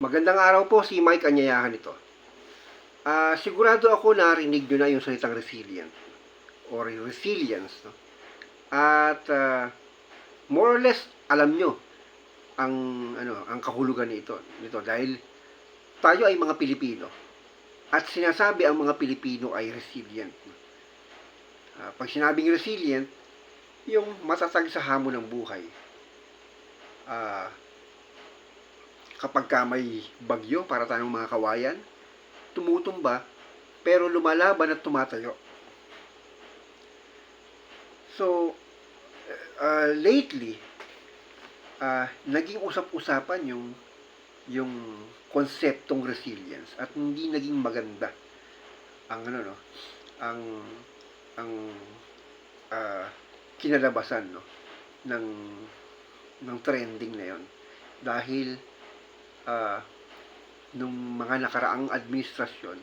Magandang araw po, si Mike Anyayahan ito. Sigurado ako narinig nyo na yung salitang resilient or resilience. No? At more or less, alam nyo ang, ang kahulugan nito dahil tayo ay mga Pilipino. At sinasabi ang mga Pilipino ay resilient. Pag sinabing resilient, yung matatag sa hamon ng buhay. Kapag ka may bagyo para tayong mga kawayan, tumutumba, pero lumalaban at tumatayo. So, lately, naging usap-usapan yung konseptong resilience at hindi naging maganda ang ang ang kinalabasan ng trending na yon dahil nung mga nakaraang administrasyon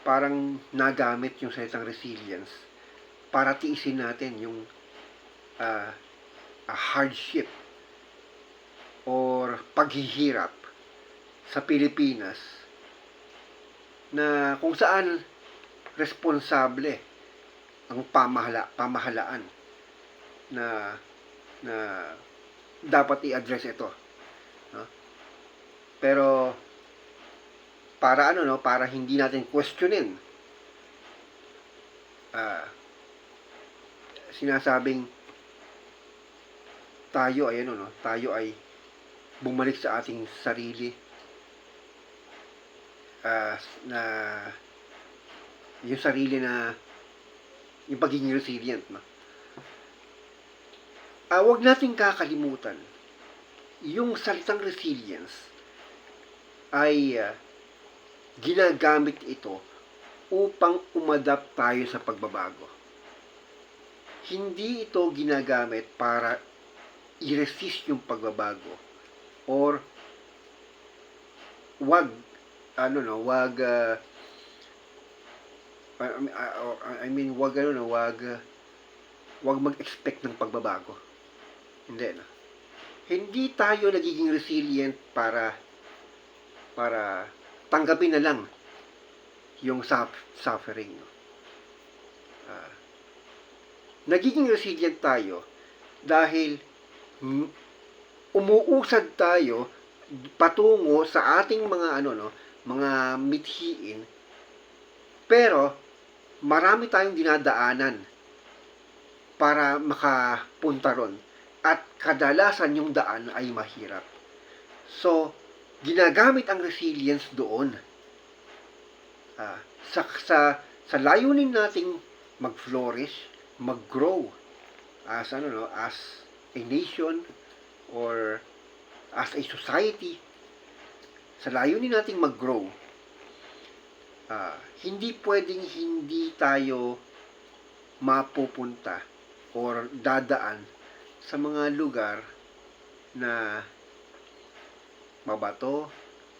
parang nagamit yung salitang resilience para tiisin natin yung hardship or paghihirap sa Pilipinas na kung saan responsable ang pamahalaan na dapat i-address ito. No? Pero para para hindi natin questionin sinasabing tayo ay bumalik sa ating sarili na yung sarili na yung pagiging resilient. No? Huwag nating kakalimutan yung salitang resilience ay ginagamit ito upang umadapt tayo sa pagbabago. Hindi ito ginagamit para i-resist yung pagbabago or wag mag-expect ng pagbabago. Hindi na. Hindi tayo nagiging resilient para tanggapin na lang yung suffering. Nagiging resilient tayo dahil umuusad tayo patungo sa ating mga mga mithiin, pero marami tayong dinadaanan para makapunta ron at kadalasan yung daan ay mahirap. So, ginagamit ang resilience doon sa layunin nating mag-flourish, mag-grow as a nation or as a society. Sa layunin nating mag-grow, hindi pwedeng hindi tayo mapupunta or dadaan sa mga lugar na mabato,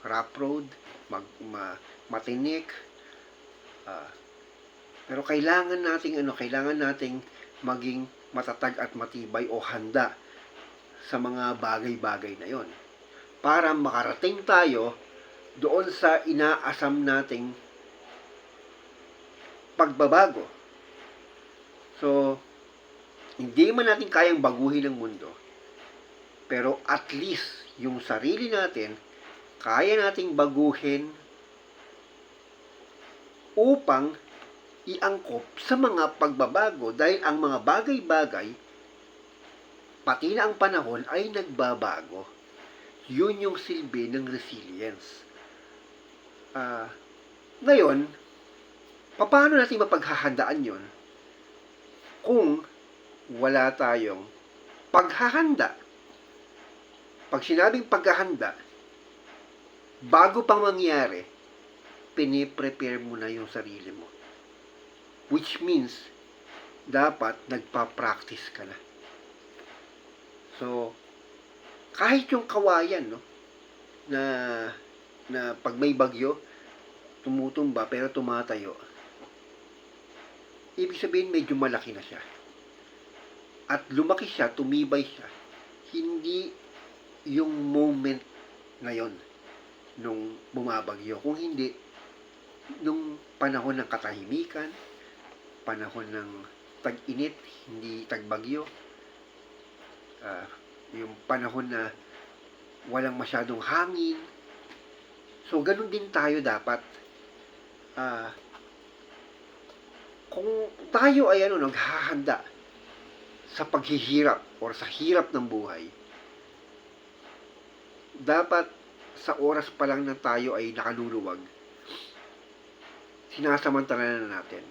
rough road, matinik. Pero kailangan nating maging matatag at matibay o handa sa mga bagay-bagay na yon para makarating tayo doon sa inaasam nating pagbabago. So, hindi man natin kayang baguhin ang mundo, pero at least yung sarili natin kaya nating baguhin upang iangkop sa mga pagbabago dahil ang mga bagay-bagay pati na ang panahon ay nagbabago. Yun yung silbi ng resilience. Ngayon, paano natin mapaghahandaan yon kung wala tayong paghahanda? Pag sinabing paghahanda, bago pang mangyari, piniprepare mo na yung sarili mo. Which means, dapat nagpa-practice ka na. So, kahit yung kawayan, na pag may bagyo, tumutumba pero tumatayo, ibig sabihin medyo malaki na siya. At lumaki siya, tumibay siya. Hindi yung moment ngayon nung bumabagyo. Kung hindi, nung panahon ng katahimikan, panahon ng tag-init, hindi tag-bagyo, ah, yung panahon na walang masyadong hangin. So, ganun din tayo dapat. Ah, kung tayo ay naghahanda sa paghihirap or sa hirap ng buhay, dapat sa oras pa lang na tayo ay nakaluluwag, sinasamantala na natin.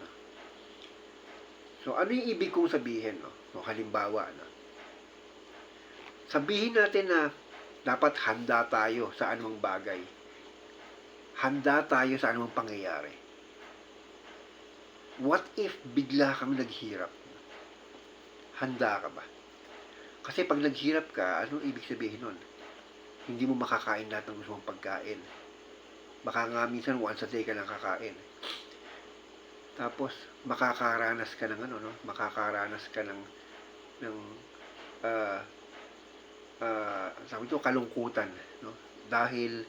So, ano yung ibig kong sabihin? So, halimbawa, sabihin natin na dapat handa tayo sa anumang bagay. Handa tayo sa anumang pangyayari. What if bigla kang naghirap? Handa ka ba? Kasi pag naghirap ka, anong ibig sabihin nun? Hindi mo makakain lahat ng gusto mong pagkain. Baka nga minsan once a day ka lang kakain. Tapos, makakaranas ka ng makakaranas ka ng sabi ko, kalungkutan, no? Dahil,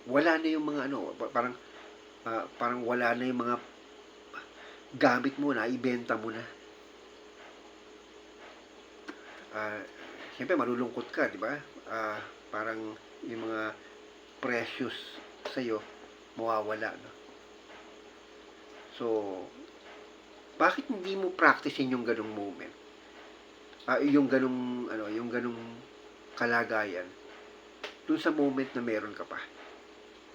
wala na yung mga parang wala na yung mga gamit mo na, ibenta mo na. Siyempre, malulungkot ka, di ba? Parang yung mga precious sa'yo, mawawala, no? So, bakit hindi mo practicein yung ganung moment? Yung ganung kalagayan dun sa moment na meron ka pa.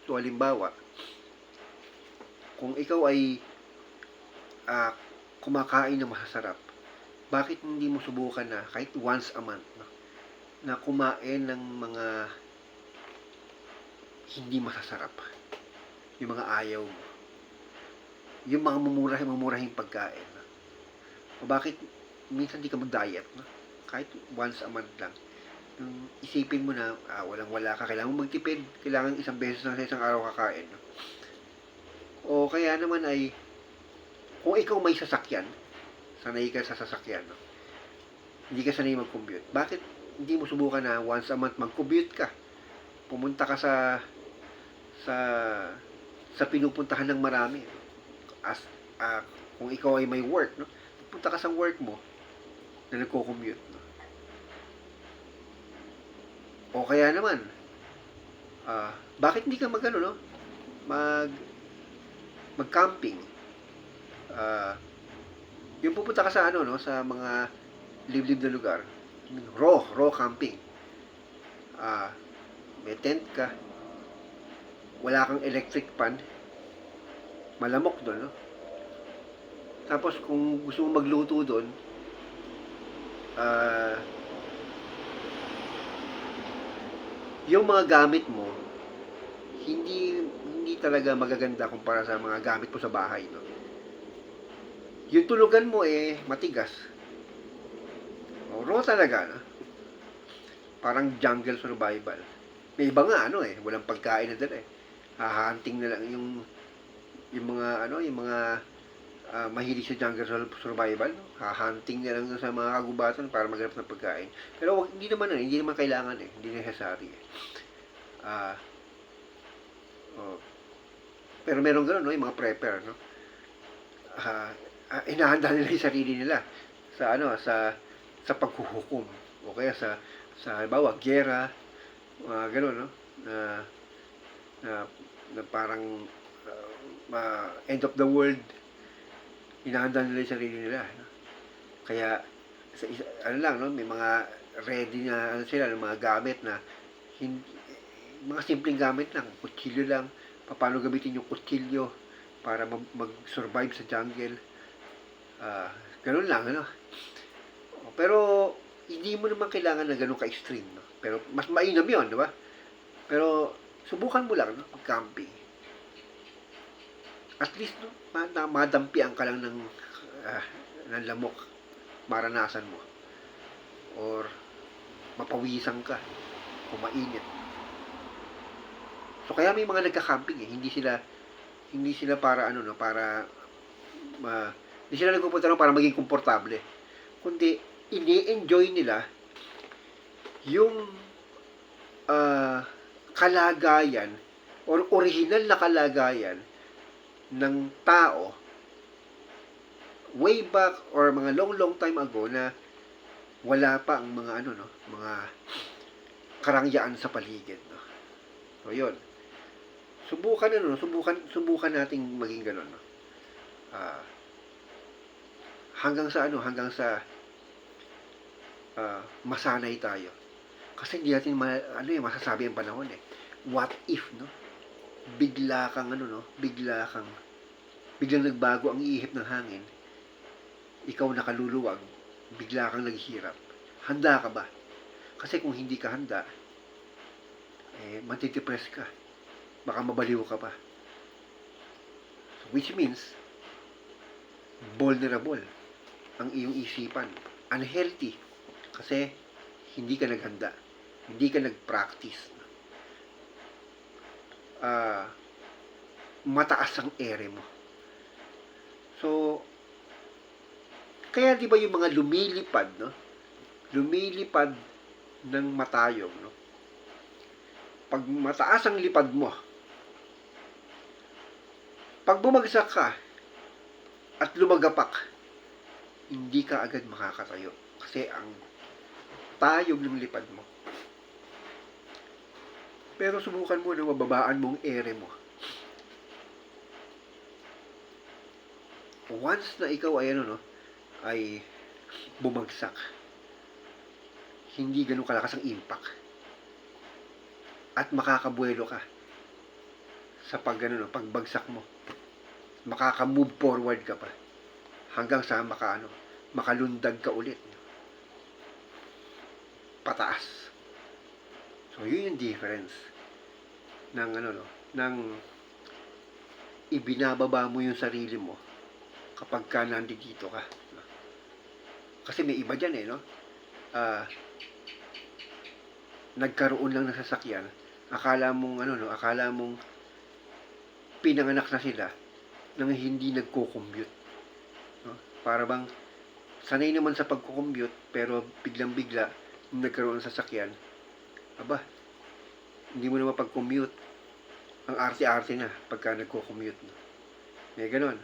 So, halimbawa, kung ikaw ay kumakain ng masasarap, bakit hindi mo subukan na kahit once a month, no, na kumain ng mga hindi masasarap, yung mga ayaw mo, yung mga mumurahing pagkain, no? O bakit minsan di ka mag-diet, no? Kahit once a month lang, yung isipin mo na walang-wala ka, kailangan mo magtipid, kailangan isang beses lang sa isang araw kakain, no? O kaya naman ay kung ikaw may sasakyan, sanay ka sa sasakyan, no? Hindi ka sanay mag-commute, bakit hindi mo subukan na once a month mag-commute ka? Pumunta ka sa pinupuntahan ng marami. Kung ikaw ay may work, no? Pupunta ka sa work mo na nagko-commute, no? O kaya naman, bakit hindi ka mag-camping? Yung pupunta ka sa sa mga liblib na lugar, raw camping. May tent ka, wala kang electric pan, malamok doon, no? Tapos kung gusto mo magluto doon, yung mga gamit mo hindi talaga magaganda kumpara sa mga gamit mo sa bahay, no? Yung tulugan mo matigas. Raw talaga, no? Parang jungle survival. May iba nga walang pagkain na dala. Hahanting na lang yung mga mahilig sa jungle survival, no? Hahanting na lang sa mga kagubatan para maghanap ng pagkain. Pero hindi naman kailangan, hindi necessary. Pero meron gano'n, no? Yung mga prepper, no? Inahanda nila yung sarili nila sa paghuhukom, o kaya sa halimbawa giyera, gano'n, no? Na parang end of the world, inahanda nila yung sarili nila, no? Kaya may mga ready na sila ng mga gamit na mga simpleng gamit lang, kutsilyo lang, paano gamitin yung kutsilyo para mag-survive sa jungle. Ganun lang, Pero hindi mo naman kailangan na ganun ka-extreme, no? Pero mas mainam yun, di ba? Pero subukan mo lang, no? Mag-camping. At least, no? Madampian ka lang ng lamok, maranasan mo. Or mapawisan ka kung mainit. So kaya may mga nagka-camping, hindi sila para hindi sila nagpupunta para maging komportable, kundi ini-enjoy nila yung kalagayan or original na kalagayan ng tao way back or mga long time ago na wala pa ang mga ano no, mga karangyaan sa paligid no. So yun. Subukan nating maging ganun no. Ah, hanggang sa masanay tayo. Kasi hindi natin masasabi ang panahon eh. What if no? Biglang nagbago ang ihip ng hangin. Ikaw nakaluluwag, bigla kang naghihirap. Handa ka ba? Kasi kung hindi ka handa, matitipress ka. Baka mabaliw ka pa. Which means, vulnerable ang iyong isipan. Unhealthy. Kasi, hindi ka naghanda. Hindi ka nag-practice. Mataas ang ere mo. So, kaya di ba yung mga lumilipad, no? Lumilipad ng matayog, no? Pag mataas ang lipad mo, pag bumagsak ka at lumagapak, hindi ka agad makakatayo. Kasi ang tayog ng lipad mo. Pero subukan mo na mababaan mong ere mo. Once na ikaw ay ay bumagsak, hindi ganun kalakas ang impact. At makakabuelo ka sa pagbagsak mo. Makaka-move forward ka pa hanggang sa makalundag ka ulit pataas. So yun yung difference ng ng ibinababa mo yung sarili mo kapag ka nandito ka. Kasi may iba dyan no? Nagkaroon lang ng sasakyan, akala mong pinanganak na sila nang hindi nagko-commute. No? Para bang sanay naman sa pagko-commute pero biglang-bigla nagkaroon ng sasakyan, hindi mo na mapag-commute. Ang arte-arte na pagka nagko-commute. No? May ganon.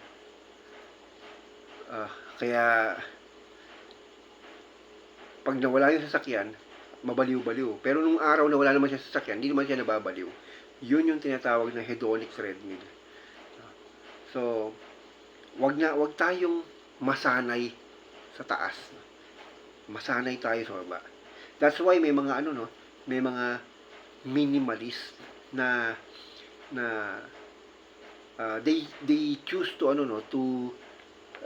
Kaya pag nawala yung sasakyan, mabaliw-baliw. Pero nung araw na wala naman siya sasakyan, hindi naman siya nababaliw. Yun yung tinatawag na hedonic treadmill. So, wag tayong masanay sa taas. Masanay tayo sa baba. That's why may mga may mga minimalist na they choose to to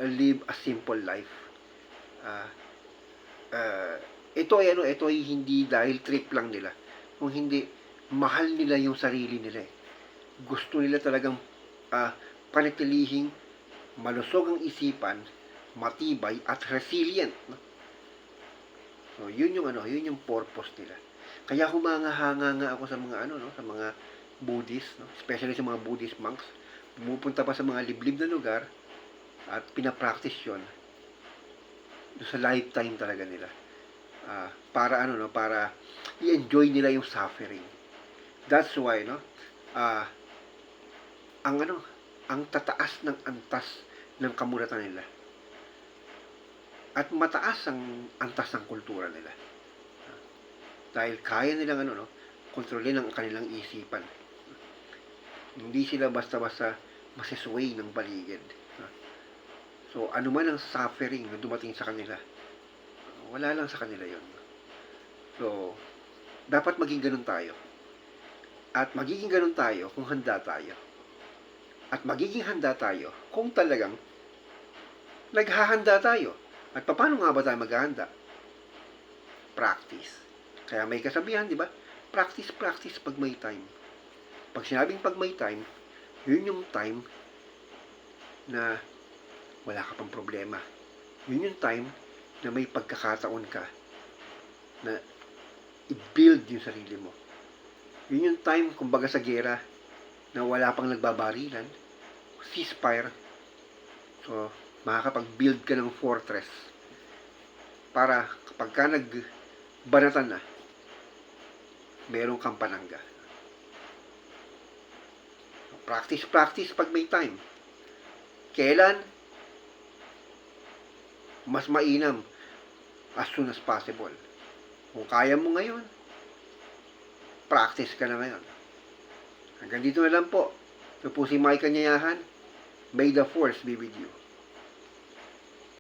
live a simple life. Ito ay hindi dahil trip lang nila. Kung hindi, mahal nila yung sarili nila. Gusto nila talagang panitilihing malusog ang isipan, matibay at resilient. No? So, yun yung purpose nila. Kaya humanga-hanga nga ako sa mga sa mga Buddhist, no? Especially sa mga Buddhist monks. Pumupunta pa sa mga liblib na lugar at pinapractice yun sa lifetime talaga nila. Para para i-enjoy nila yung suffering. That's why ang tataas ng antas ng kamuratan nila. At mataas ang antas ng kultura nila. Dahil kaya nilang kontrolin ang kanilang isipan. Hindi sila basta-basta masisway ng paligid. So, ano man ang suffering na dumating sa kanila, wala lang sa kanila yon. So, dapat maging ganun tayo. At magiging ganun tayo kung handa tayo. At magiging handa tayo kung talagang naghahanda tayo. At paano nga ba tayo maghahanda? Practice. Kaya may kasabihan, di ba? Practice pag may time. Pag sinabing pag may time, yun yung time na wala ka pang problema. Yun yung time na may pagkakataon ka na i-build yung sarili mo. Yun yung time, kumbaga sa gera, na wala pang nagbabarilan, ceasefire. So, makakapag-build ka ng fortress para kapag ka nagbanatan na, meron kang panangga. Practice pag may time. Kailan? Mas mainam as soon as possible. Kung kaya mo ngayon, practice ka na ngayon. Hanggang dito na lang po. Ito po si Mike Kanyayahan. May the force be with you.